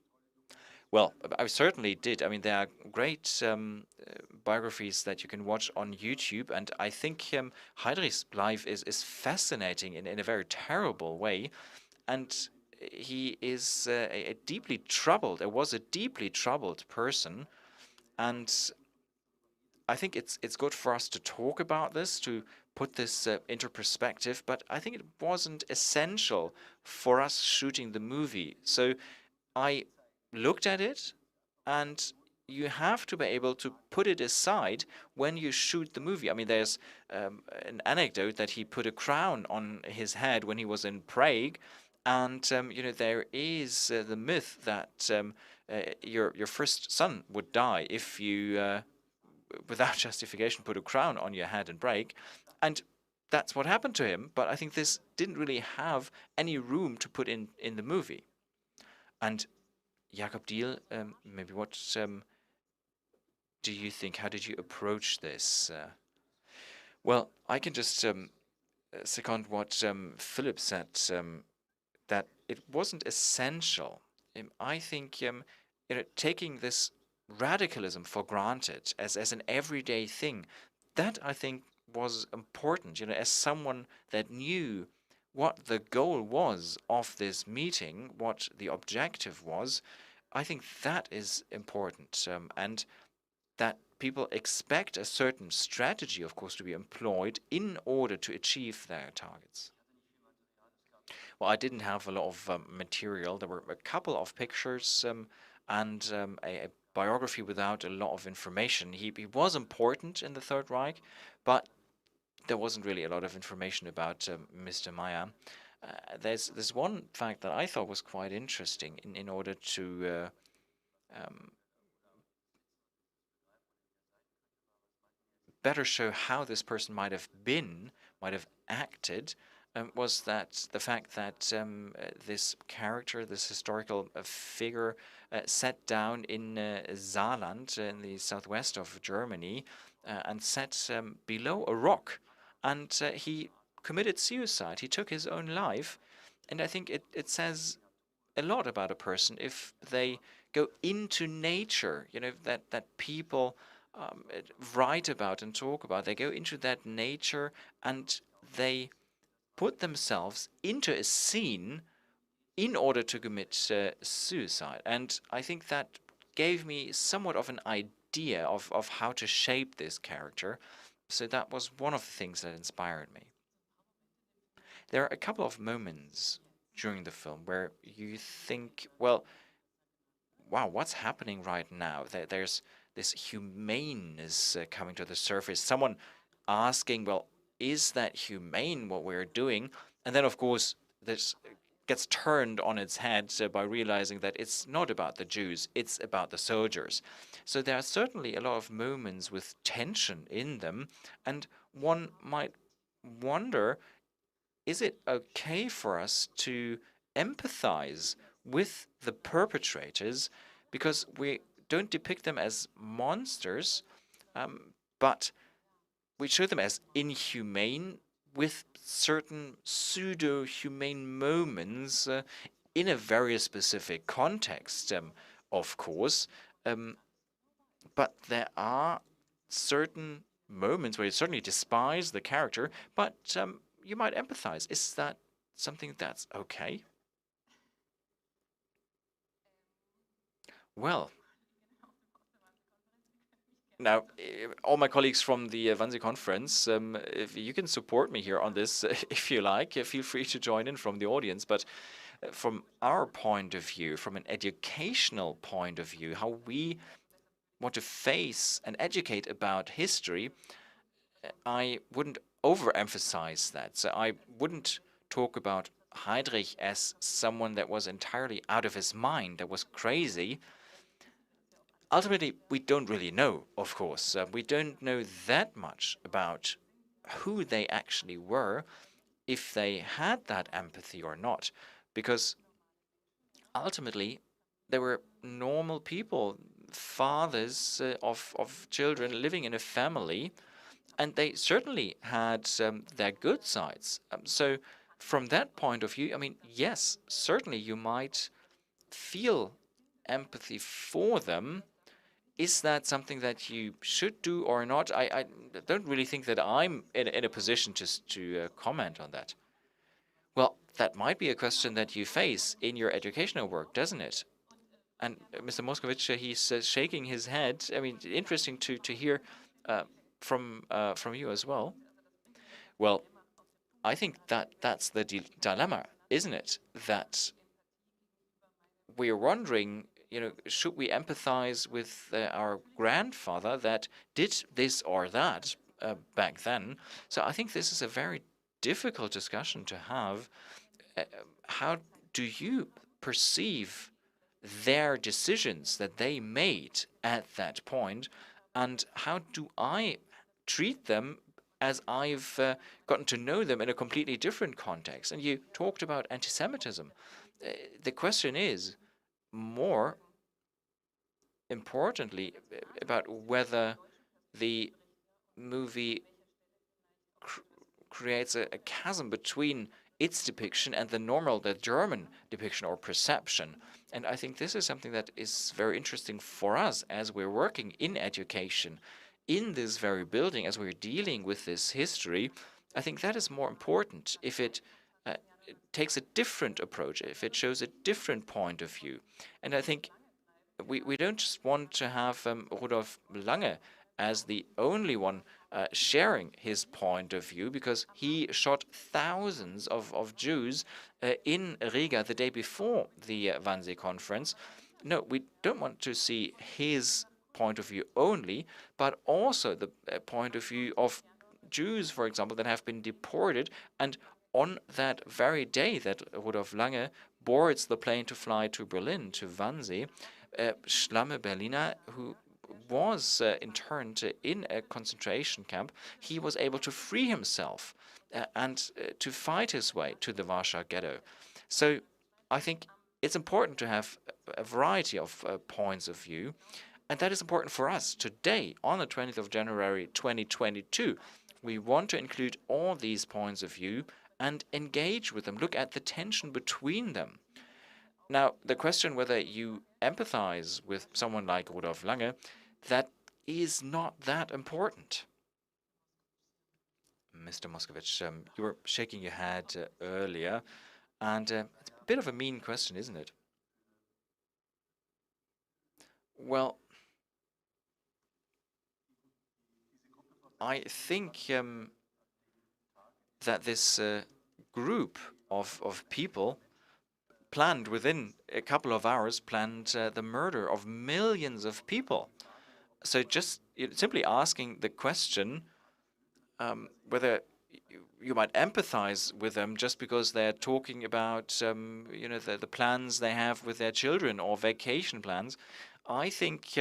Well, I certainly did. I mean, there are great biographies that you can watch on YouTube, and I think Heinrich's life is fascinating in a very terrible way, and he is a deeply troubled, was a deeply troubled person, and I think it's good for us to talk about this, to put this into perspective, but I think it wasn't essential for us shooting the movie. So I looked at it, and you have to be able to put it aside when you shoot the movie. I mean, there's an anecdote that he put a crown on his head when he was in Prague, and there is the myth that your first son would die if you without justification, put a crown on your head and break. And that's what happened to him. But I think this didn't really have any room to put in the movie. And Jakob Diel, maybe what do you think? How did you approach this? Well, I can just second what Philip said, that it wasn't essential. I think taking this radicalism for granted as an everyday thing, that I think was important, as someone that knew what the goal was of this meeting, what the objective was. I think that is important, and that people expect a certain strategy, of course, to be employed in order to achieve their targets. Well, I didn't have a lot of material. There were a couple of pictures and a biography without a lot of information. He was important in the Third Reich, but there wasn't really a lot of information about Mr. Meyer. There's one fact that I thought was quite interesting in order to better show how this person might have been, might have acted, was that the fact that this character, this historical figure, sat down in Saarland, in the southwest of Germany, and sat below a rock, and he committed suicide. He took his own life, and I think it says a lot about a person if they go into nature. That people write about and talk about. They go into that nature and they put themselves into a scene in order to commit suicide. And I think that gave me somewhat of an idea of how to shape this character. So that was one of the things that inspired me. There are a couple of moments during the film where you think, well, wow, what's happening right now? There's this humaneness coming to the surface. Someone asking, well, is that humane what we're doing? And then, of course, this gets turned on its head by realizing that it's not about the Jews, it's about the soldiers. So there are certainly a lot of moments with tension in them, and one might wonder, is it okay for us to empathize with the perpetrators, because we don't depict them as monsters, but we show them as inhumane with certain pseudo-humane moments in a very specific context, of course. But there are certain moments where you certainly despise the character, but you might empathize. Is that something that's okay? Well, now, all my colleagues from the Wannsee Conference, if you can support me here on this, if you like, feel free to join in from the audience. But from our point of view, from an educational point of view, how we want to face and educate about history, I wouldn't overemphasize that. So I wouldn't talk about Heydrich as someone that was entirely out of his mind, that was crazy. Ultimately, we don't really know, of course. We don't know that much about who they actually were. if they had that empathy or not, because ultimately they were normal people, fathers of children living in a family, and they certainly had their good sides. So from that point of view, I mean, yes, certainly you might feel empathy for them. Is that something that you should do or not? I don't really think that I'm in a position to comment on that. Well, that might be a question that you face in your educational work, doesn't it? And Mr. Moskovich, he's shaking his head. I mean, interesting to hear uh, from you as well. Well, I think that that's the dilemma, isn't it? That we're wondering, should we empathize with our grandfather that did this or that back then? So I think this is a very difficult discussion to have. Uh, how do you perceive their decisions that they made at that point, and how do I treat them as I've gotten to know them in a completely different context? And you talked about anti-Semitism. The question is more importantly about whether the movie creates a chasm between its depiction and the German depiction or perception. And I think this is something that is very interesting for us as we're working in education, in this very building, as we're dealing with this history. I think that is more important if it takes a different approach, if it shows a different point of view. And I think we don't just want to have Rudolf Lange as the only one sharing his point of view, because he shot thousands of Jews in Riga the day before the Wannsee Conference. No, we don't want to see his point of view only, but also the point of view of Jews, for example, that have been deported. And on that very day that Rudolf Lange boards the plane to fly to Berlin, to Wannsee, Schlamme Berliner, who was interned in a concentration camp, he was able to free himself and to fight his way to the Warsaw Ghetto. So I think it's important to have a variety of points of view, and that is important for us today, on the 20th of January 2022. We want to include all these points of view and engage with them, look at the tension between them. Now, the question whether you empathize with someone like Rudolf Lange, that is not that important. Mr. Moskovich, you were shaking your head earlier, and it's a bit of a mean question, isn't it? Well, I think that this group of people planned within a couple of hours, planned the murder of millions of people. So just simply asking the question whether you might empathize with them just because they're talking about the plans they have with their children or vacation plans, I think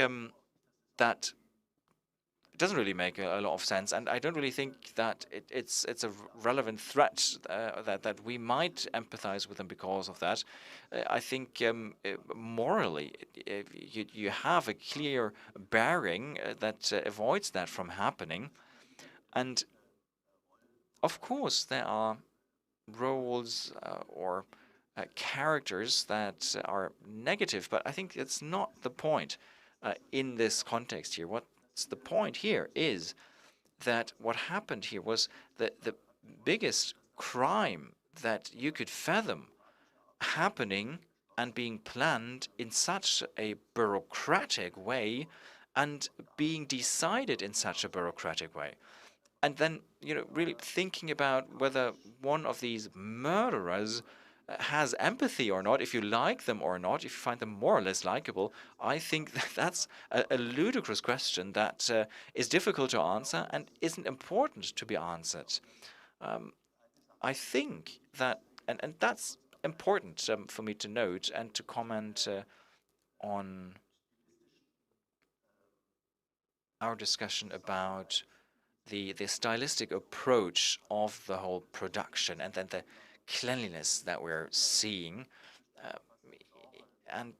that it doesn't really make a lot of sense, and I don't really think that it's a relevant threat that we might empathize with them because of that. I think morally you have a clear bearing that avoids that from happening, and of course there are roles or characters that are negative, but I think it's not the point in this context here. What's the point here is that what happened here was the biggest crime that you could fathom happening and being planned in such a bureaucratic way and being decided in such a bureaucratic way. And then, really thinking about whether one of these murderers has empathy or not, if you like them or not, if you find them more or less likable, I think that that's a ludicrous question that is difficult to answer and isn't important to be answered. I think that, and that's important for me to note and to comment on our discussion about the stylistic approach of the whole production, and then the cleanliness that we're seeing, uh, and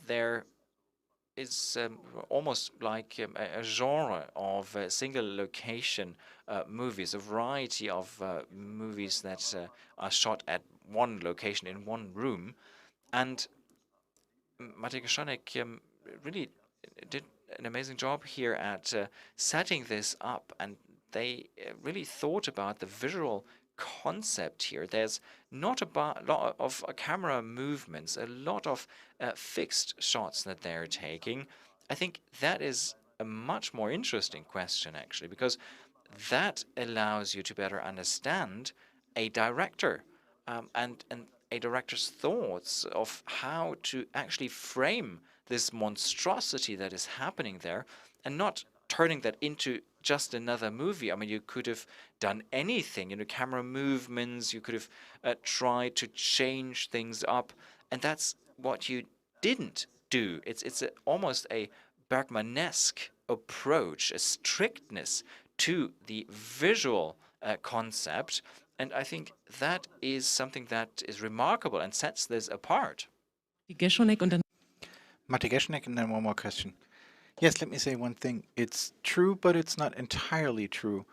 there is almost like a genre of single location movies, a variety of movies that are shot at one location in one room. And Matej Groszonek really did an amazing job here at setting this up, and they really thought about the visual concept here. There's not a lot of camera movements, a lot of fixed shots that they're taking. I think that is a much more interesting question, actually, because that allows you to better understand a director, and a director's thoughts of how to actually frame this monstrosity that is happening there, and not turning that into just another movie. I mean, you could have done anything, camera movements, you could have tried to change things up, and that's what you didn't do. It's almost a Bergmanesque approach, a strictness to the visual concept. And I think that is something that is remarkable and sets this apart. Geschonek und dann Matej Groszonek, and then one more question. Yes, let me say one thing. It's true, but it's not entirely true.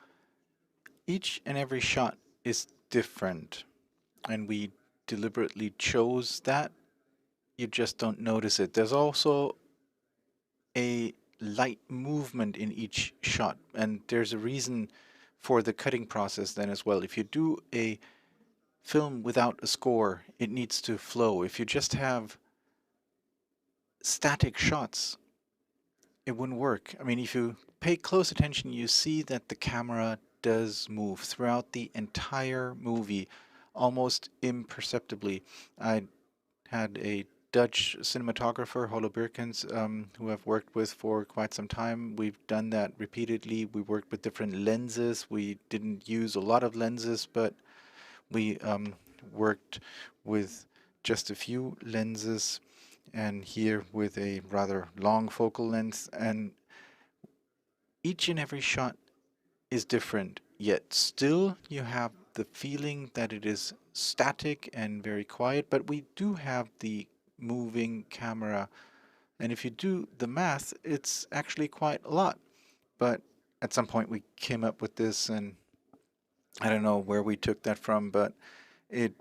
Each and every shot is different, and we deliberately chose that. You just don't notice it. There's also a light movement in each shot, and there's a reason for the cutting process then as well. If you do a film without a score, it needs to flow. If you just have static shots, it wouldn't work. I mean, if you pay close attention, you see that the camera does move throughout the entire movie, almost imperceptibly. I had a Dutch cinematographer, Holo Birkens, who I've worked with for quite some time. We've done that repeatedly. We worked with different lenses. We didn't use a lot of lenses, but we worked with just a few lenses, and here with a rather long focal length. And each and every shot is different, yet still you have the feeling that it is static and very quiet, but we do have the moving camera. And if you do the math, it's actually quite a lot. But at some point we came up with this, and I don't know where we took that from, but it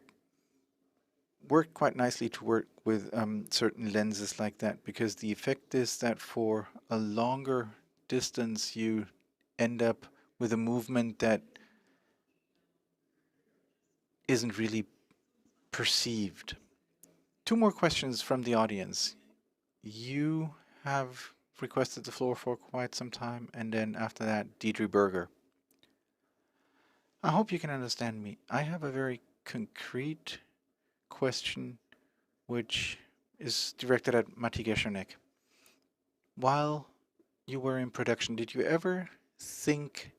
worked quite nicely to work with certain lenses like that, because the effect is that for a longer distance you end up with a movement that isn't really perceived. Two more questions from the audience. You have requested the floor for quite some time, and then after that, Deidre Berger. I hope you can understand me. I have a very concrete question which is directed at Matej Groszonek. While you were in production, did you ever think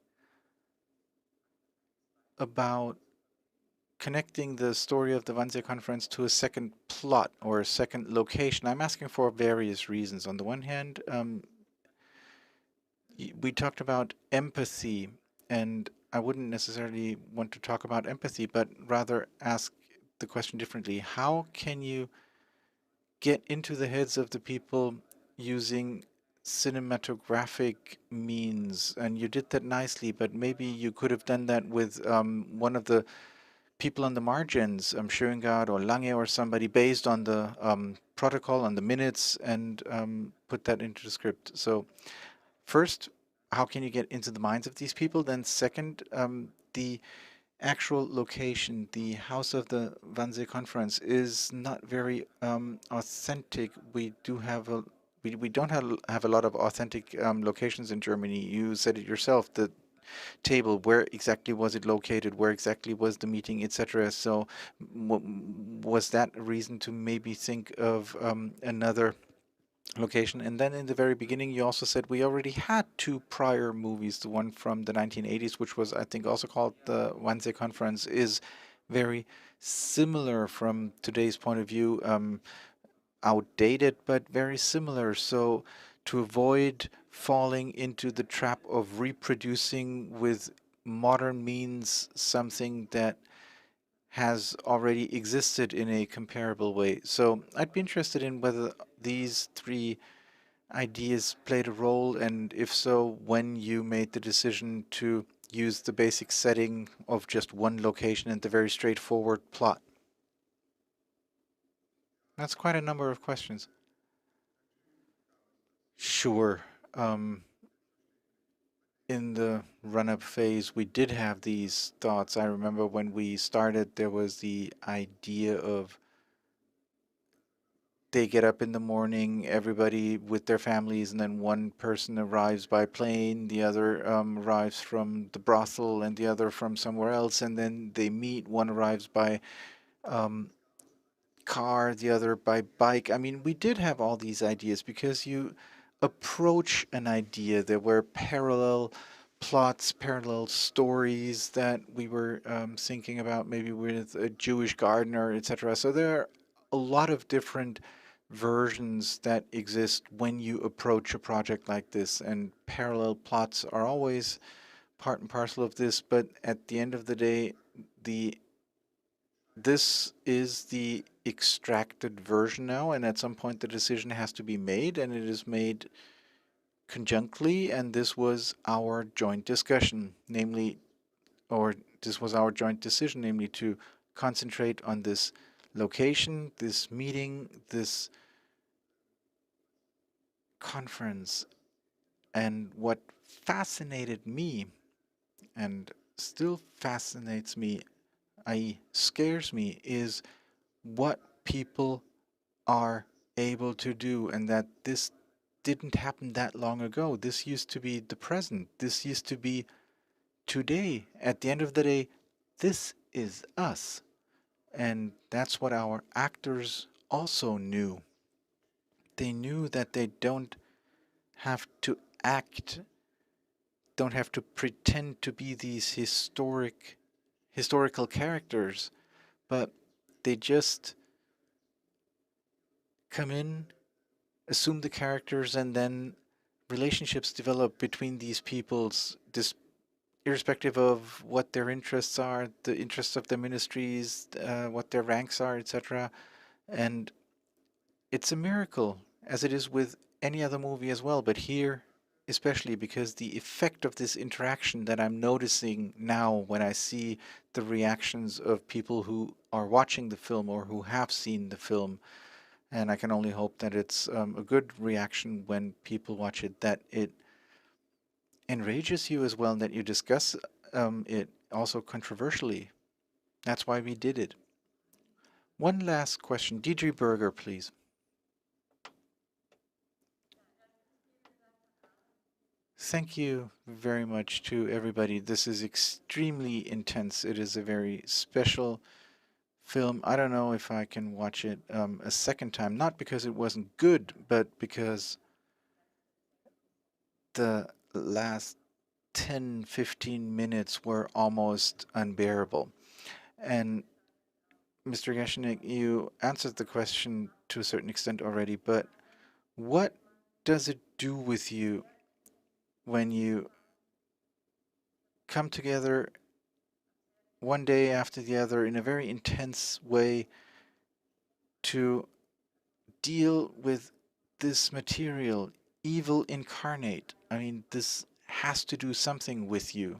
about connecting the story of the Wannsee Conference to a second plot or a second location? I'm asking for various reasons. On the one hand, we talked about empathy, and I wouldn't necessarily want to talk about empathy, but rather ask the question differently. How can you get into the heads of the people using cinematographic means? And you did that nicely, but maybe you could have done that with one of the people on the margins, Schöngard or Lange or somebody, based on the protocol, on the minutes, and put that into the script. So first, how can you get into the minds of these people? Then second, the actual location, the house of the Wannsee Conference, is not very authentic. We do have a we don't have a lot of authentic locations in Germany. You said it yourself. The table, where exactly was it located, where exactly was the meeting, etc. So was that a reason to maybe think of another location? And then in the very beginning you also said we already had two prior movies. The one from the 1980s, which was I think also called the Wannsee Conference, is very similar from today's point of view, outdated but very similar. So to avoid falling into the trap of reproducing with modern means something that has already existed in a comparable way. So I'd be interested in whether these three ideas played a role, and if so, when you made the decision to use the basic setting of just one location and the very straightforward plot. That's quite a number of questions. Sure. In the run-up phase, we did have these thoughts. I remember when we started, there was the idea of they get up in the morning, everybody with their families, and then one person arrives by plane, the other arrives from the brothel, and the other from somewhere else, and then they meet. One arrives by um, car, the other by bike. I mean, we did have all these ideas because you approach an idea. There were parallel plots, parallel stories that we were thinking about, maybe with a Jewish gardener, etc. So there are a lot of different versions that exist when you approach a project like this, and parallel plots are always part and parcel of this. But at the end of the day, the this is the extracted version now, and at some point the decision has to be made, and it is made conjunctly, and this was our joint discussion, namely, or this was our joint decision, namely to concentrate on this location, this meeting, this conference. And what fascinated me, and still fascinates me, i.e., scares me, is what people are able to do, and that this didn't happen that long ago. This used to be the present. This used to be today. At the end of the day, this is us. And that's what our actors also knew. They knew that they don't have to act, don't have to pretend to be these historical characters, but they just come in, assume the characters, and then relationships develop between these peoples, irrespective of what their interests are, the interests of the ministries, what their ranks are, etc. And it's a miracle, as it is with any other movie as well, but here especially because the effect of this interaction that I'm noticing now when I see the reactions of people who are watching the film or who have seen the film, and I can only hope that it's a good reaction when people watch it, that it enrages you as well, and that you discuss it also controversially. That's why we did it. One last question. Deidre Berger, please. Thank you very much to everybody. This is extremely intense. It is a very special film. I don't know if I can watch it a second time, not because it wasn't good, but because the last 10, 15 minutes were almost unbearable. And Mr. Gashenik, you answered the question to a certain extent already, but what does it do with you when you come together one day after the other in a very intense way to deal with this material, evil incarnate? I mean, this has to do something with you.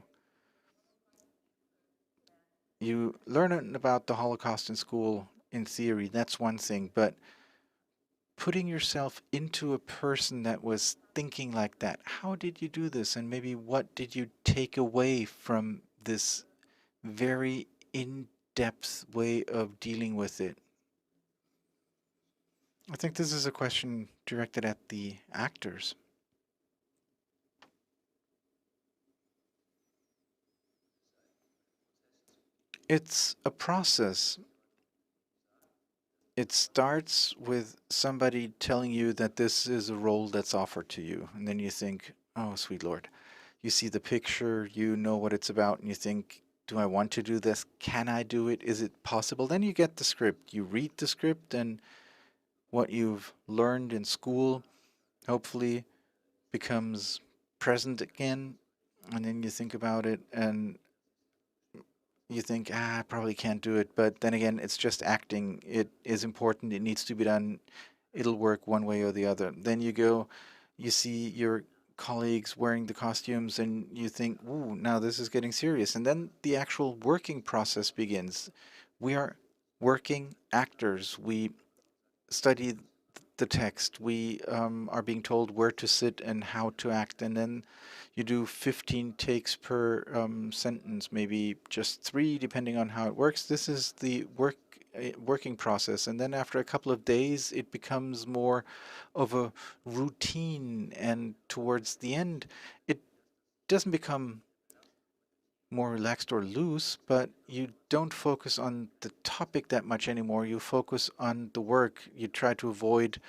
You learn about the Holocaust in school in theory, that's one thing, but putting yourself into a person that was thinking like that, how did you do this? And maybe what did you take away from this very in-depth way of dealing with it? I think this is a question directed at the actors. It's a process. It starts with somebody telling you that this is a role that's offered to you, and then you think, oh, sweet Lord. You see the picture, you know what it's about, and you think, do I want to do this? Can I do it? Is it possible? Then you get the script. You read the script, and what you've learned in school hopefully becomes present again, and then you think about it and you think, I probably can't do it. But then again, it's just acting. It is important. It needs to be done. It'll work one way or the other. Then you go, you see your colleagues wearing the costumes, and you think, ooh, now this is getting serious. And then the actual working process begins. We are working actors. We study the text. We are being told where to sit and how to act. And then you do 15 takes per sentence, maybe just 3, depending on how it works. This is the working process. And then after a couple of days, it becomes more of a routine. And towards the end, it doesn't become more relaxed or loose, but you don't focus on the topic that much anymore. You focus on the work. You try to avoid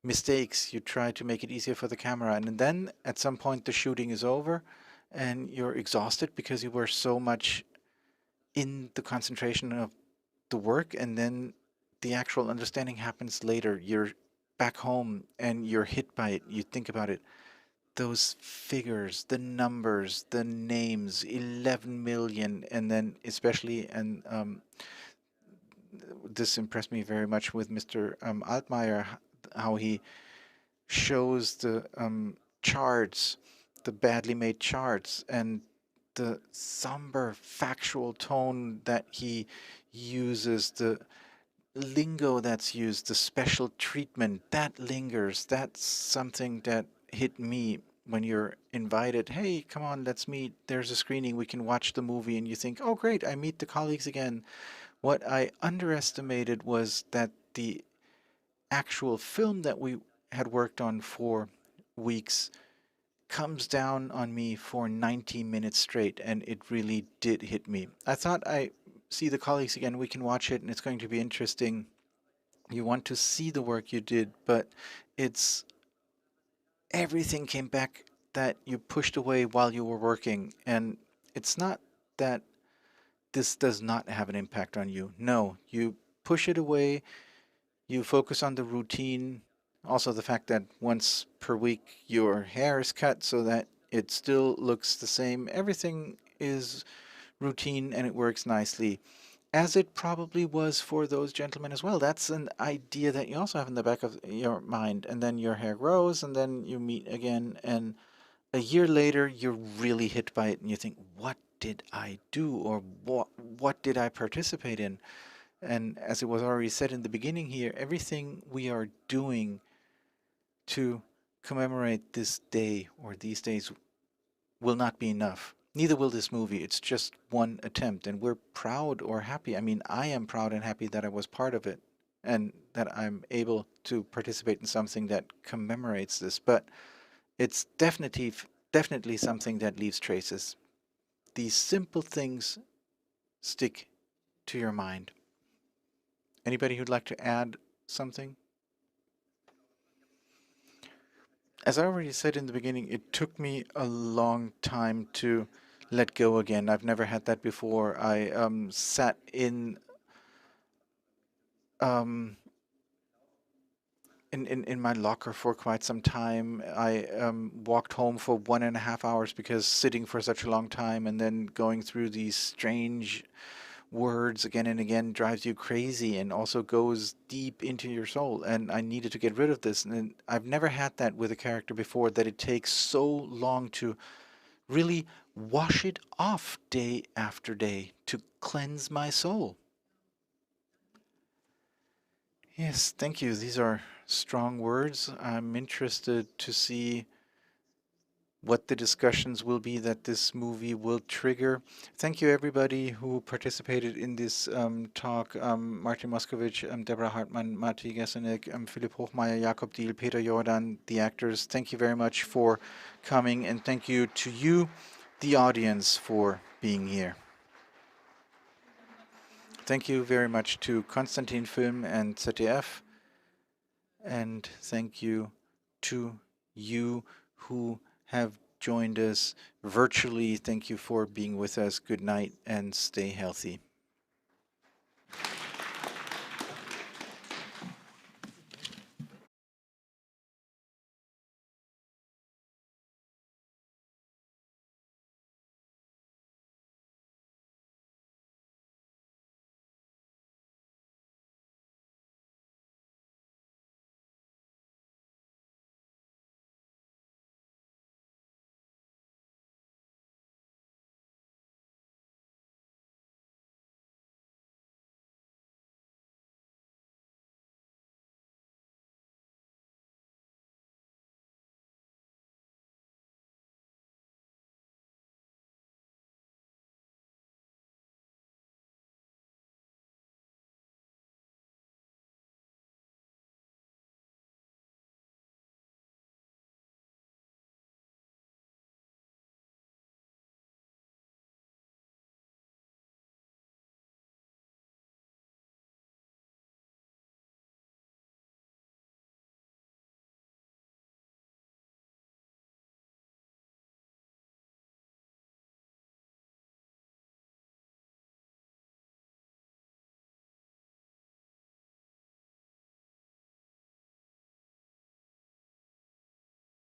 mistakes. You try to make it easier for the camera. And then at some point the shooting is over and you're exhausted because you were so much in the concentration of the work, and then the actual understanding happens later. You're back home and you're hit by it. You think about it. Those figures, the numbers, the names, 11 million, and then especially, and this impressed me very much with Mr. Altmaier, how he shows the charts, the badly made charts, and the somber factual tone that he uses, the lingo that's used, the special treatment, that lingers. That's something that hit me when you're invited. Hey, come on, let's meet. There's a screening. We can watch the movie. And you think, oh, great, I meet the colleagues again. What I underestimated was that the actual film that we had worked on for weeks comes down on me for 90 minutes straight, and it really did hit me. I thought, I see the colleagues again, we can watch it and it's going to be interesting. You want to see the work you did, but it's everything came back that you pushed away while you were working. And it's not that this does not have an impact on you. No, you push it away, you focus on the routine, also the fact that once per week your hair is cut so that it still looks the same. Everything is routine and it works nicely, as it probably was for those gentlemen as well. That's an idea that you also have in the back of your mind. And then your hair grows, and then you meet again, and a year later you're really hit by it and you think, what did I do, or what did I participate in? And as it was already said in the beginning here, everything we are doing to commemorate this day or these days will not be enough. Neither will this movie. It's just one attempt, and we're proud or happy. I mean, I am proud and happy that I was part of it and that I'm able to participate in something that commemorates this. But it's definitely something that leaves traces. These simple things stick to your mind. Anybody who'd like to add something? As I already said in the beginning, it took me a long time to let go again. I've never had that before. I sat um, in my locker for quite some time. I walked home for 1.5 hours because sitting for such a long time and then going through these strange words again and again drives you crazy and also goes deep into your soul. And I needed to get rid of this. And I've never had that with a character before, that it takes so long to really wash it off day after day, to cleanse my soul. Yes, thank you. These are strong words. I'm interested to see what the discussions will be that this movie will trigger. Thank you, everybody who participated in this talk. Martin Moskowitz, Deborah Hartmann, Matti Gessenek, Philipp Hochmeier, Jakob Diel, Peter Jordan, the actors. Thank you very much for coming, and thank you to you, the audience, for being here. Thank you very much to Konstantin Film and ZDF, and thank you to you who have joined us virtually. Thank you for being with us. Good night and stay healthy.